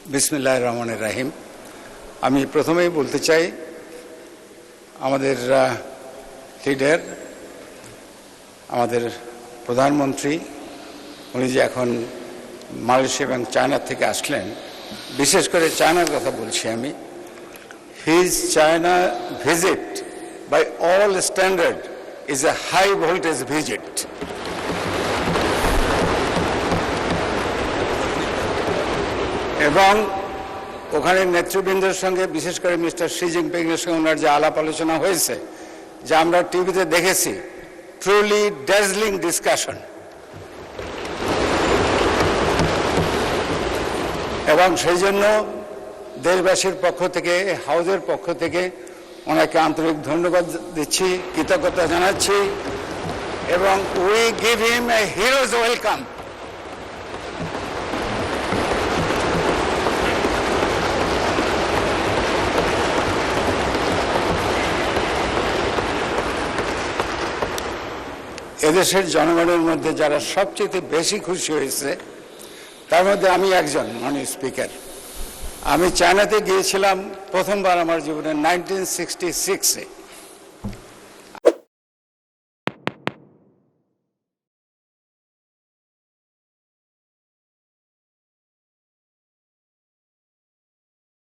বিসমিল্লাহির রহমানির রহিম। আমি প্রথমেই বলতে চাই, আমাদের লিডার, আমাদের প্রধানমন্ত্রী, উনি যে এখন মালয়েশিয়া এবং চায়না থেকে আসলেন, বিশেষ করে চায়নার কথা বলছি আমি, his China visit by all standard is a high voltage visit. এবং ওখানে নেতৃবৃন্দের সঙ্গে, বিশেষ করে মিস্টার শি জিনপিংয়ের সঙ্গে ওনার যে আলাপ আলোচনা হয়েছে, যা আমরা টিভিতে দেখেছি, ট্রুলি ড্যাজলিং ডিসকাশন। এবং সেই জন্য দেশবাসীর পক্ষ থেকে, হাউজের পক্ষ থেকে ওনাকে আন্তরিক ধন্যবাদ দিচ্ছি, কৃতজ্ঞতা জানাচ্ছি, এবং we give him A heroes welcome. এদেশের জনগণের মধ্যে যারা সবচেয়ে বেশি খুশি হয়েছে, তার মধ্যে আমি একজন। মাননীয় স্পিকার, আমি চায়নাতে গিয়েছিলাম প্রথমবার আমার জীবনে 1966-এ।